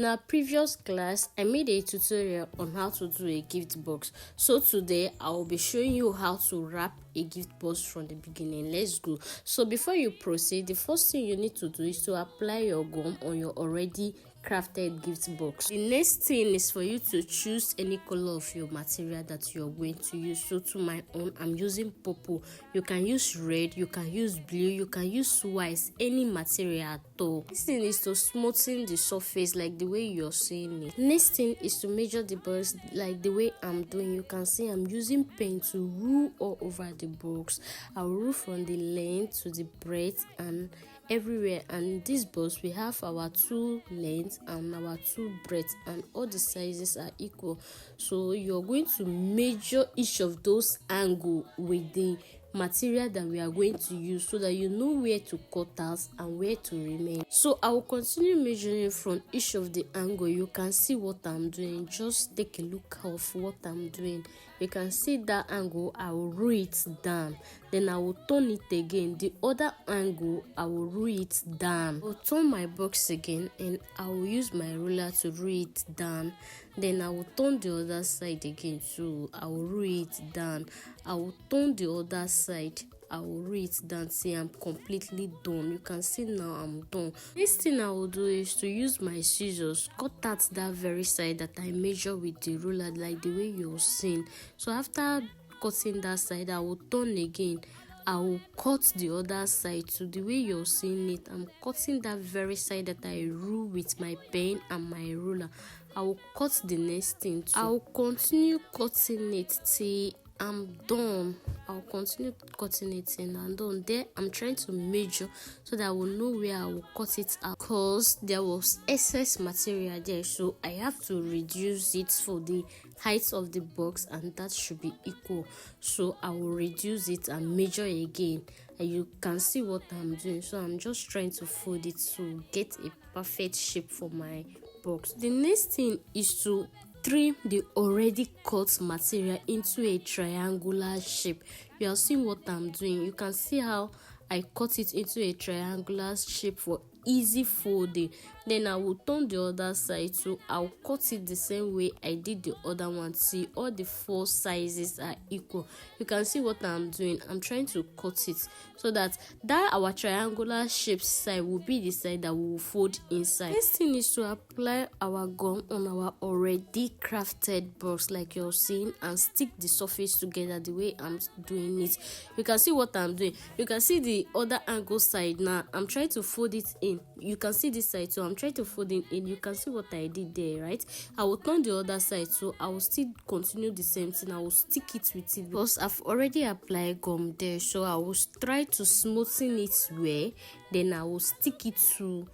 In our previous class, I made a tutorial on how to do a gift box. So today, I will be showing you how to wrap a gift box from the beginning. Let's go. So before you proceed, the first thing you need to do is to apply your gum on your already crafted gift box. The next thing is for you to choose any color of your material that you're going to use. So to my own, I'm using purple. You can use red, you can use blue, you can use white, any material at all. This thing is to smoothen the surface like the way you're seeing it. Next thing is to measure the box like the way I'm doing. You can see I'm using pen to rule all over the box. I'll rule from the length to the breadth and everywhere. And in this box we have our two lengths and our two breadths, and all the sizes are equal. So you're going to measure each of those angles with the material that we are going to use, so that you know where to cut out and where to remain. So I will continue measuring from each of the angle. You can see what I'm doing. Just take a look of what I'm doing. You can see that angle, I will rule it down, then I will turn it again. The other angle, I will rule it down. I will turn my box again and I will use my ruler to rule it down. Then I will turn the other side again, so I will rule it down. I will turn the other side, I will rule it down. See, I'm completely done. You can see now I'm done. Next thing I will do is to use my scissors, cut out that very side that I measure with the ruler, like the way you're seeing. So after cutting that side, I will turn again. I will cut the other side to the way you're seeing it. I'm cutting that very side that I rule with my pen and my ruler. I will cut the next thing too. I will continue cutting it till I'm done. I'll continue cutting it and I'm done. There I'm trying to measure so that I will know where I will cut it out, because there was excess material there, so I have to reduce it for the height of the box, and that should be equal. So I will reduce it and measure again, and you can see what I'm doing. So I'm just trying to fold it to get a perfect shape for my box. The next thing is to trim the already cut material into a triangular shape. You are seeing what I'm doing. You can see how I cut it into a triangular shape for easy folding. Then I will turn the other side, so I'll cut it the same way I did the other one. See, all the four sizes are equal. You can see what I'm doing. I'm trying to cut it so that our triangular shape side will be the side that we will fold inside. Next thing is to apply our gum on our already crafted box like you're seeing, and stick the surface together the way I'm doing it. You can see what I'm doing. You can see the other angle side. Now I'm trying to fold it in. You can see this side, so I'm trying to fold it in. You can see what I did there, right? I will turn the other side, so I will still continue the same thing. I will stick it with it because I've already applied gum there, so I will try to smoothen it well. Then I will stick it to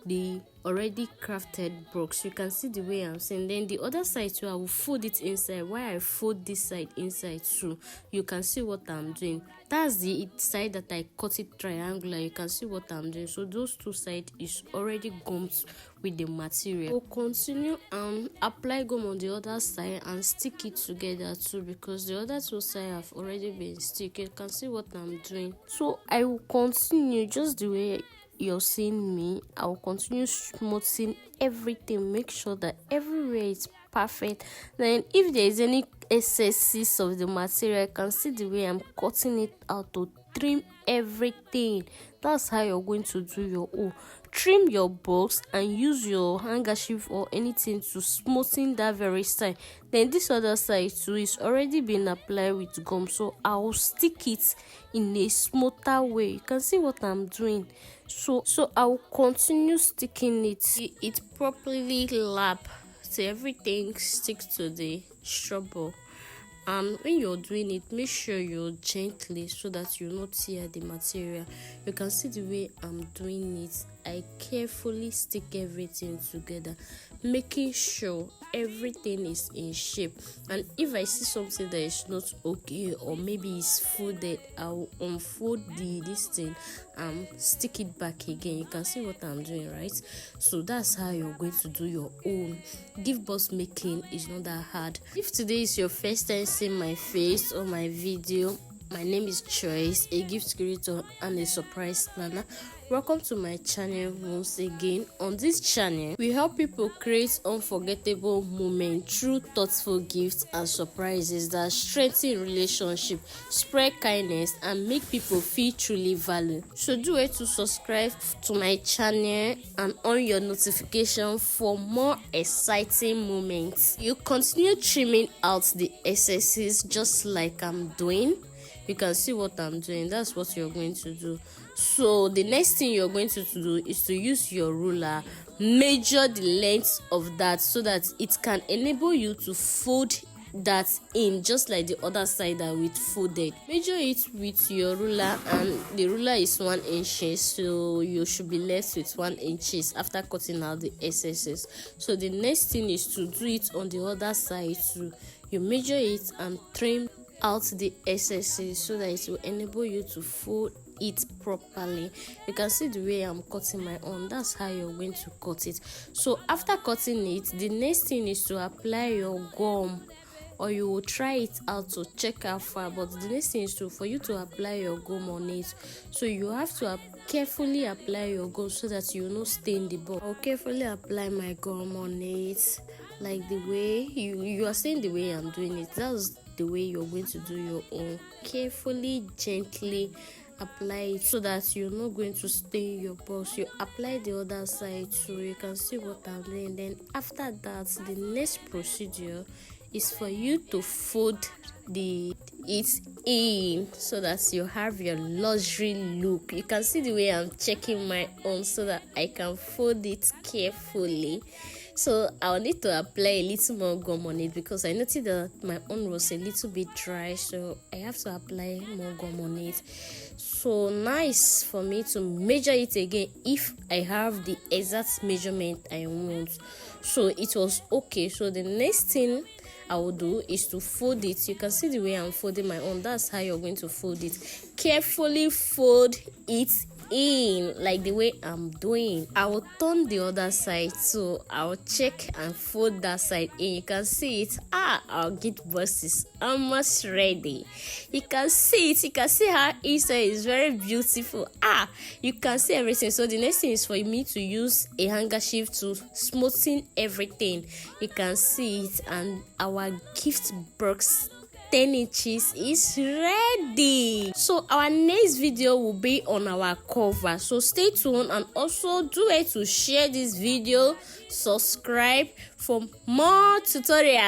the already crafted box. You can see the way I'm saying. Then the other side too, I will fold it inside. While I fold this side inside too, you can see what I'm doing. That's the side that I cut it triangular. You can see what I'm doing. So those two sides is already gummed with the material. We'll continue apply gum on the other side and stick it together too, because the other two sides have already been stick. You can see what I'm doing. So I will continue just the way you're seeing me. I will continue smoothing everything, make sure that everywhere is perfect. Then if there is any excesses of the material, you can see the way I'm cutting it out to trim everything. That's how you're going to do your own. Trim your box and use your handkerchief or anything to smoothen that very side. Then this other side too is already been applied with gum, so I will stick it in a smoother way. You can see what I'm doing. So I will continue sticking it properly lap so everything sticks to the straw. And when you're doing it, make sure you're gently so that you not tear the material. You can see the way I'm doing it. I carefully stick everything together, making sure everything is in shape. And if I see something that is not okay, or maybe it's folded, I'll unfold this thing and stick it back again. You can see what I'm doing, right? So that's how you're going to do your own. Gift box making is not that hard. If today is your first time seeing my face or my video, my name is Choice, a gift creator and a surprise planner. Welcome to my channel once again. On this channel, we help people create unforgettable moments through thoughtful gifts and surprises that strengthen relationship, spread kindness, and make people feel truly valued. So do it to subscribe to my channel and on your notification for more exciting moments. You continue trimming out the excesses just like I'm doing. You can see what I'm doing. That's what you're going to do. So the next thing you're going to do is to use your ruler, measure the length of that so that it can enable you to fold that in just like the other side that we folded. Measure it with your ruler, and the ruler is 1 inch, so you should be left with 1 inch after cutting out the excesses. So the next thing is to do it on the other side too. You measure it and trim out the excesses so that it will enable you to fold it properly. You can see the way I'm cutting my own. That's how you're going to cut it. So after cutting it, the next thing is to apply your gum, or you will try it out to check how far. But the next thing is for you to apply your gum on it. So you have to carefully apply your gum so that you will not stain the box. I'll carefully apply my gum on it, like the way you are saying the way I'm doing it. That's the way you're going to do your own. Carefully, gently apply it so that you're not going to stain your box. You apply the other side so you can see what I'm doing. Then after that, the next procedure is for you to fold it in so that you have your luxury look. You can see the way I'm checking my own so that I can fold it carefully. So I'll need to apply a little more gum on it because I noticed that my own was a little bit dry, so I have to apply more gum on it. So nice for me to measure it again if I have the exact measurement I want. So it was okay. So the next thing I will do is to fold it. You can see the way I'm folding my own. That's how you're going to fold it. Carefully fold it in like the way I'm doing. I will turn the other side, so I'll check and fold that side in. You can see it. Our gift box is almost ready. You can see it. You can see how inside is very beautiful. You can see everything. So the next thing is for me to use a handkerchief to smoothen everything. You can see it, and our gift box 10 inches is ready. So our next video will be on our cover, so stay tuned, and also do it to share this video, subscribe for more tutorials.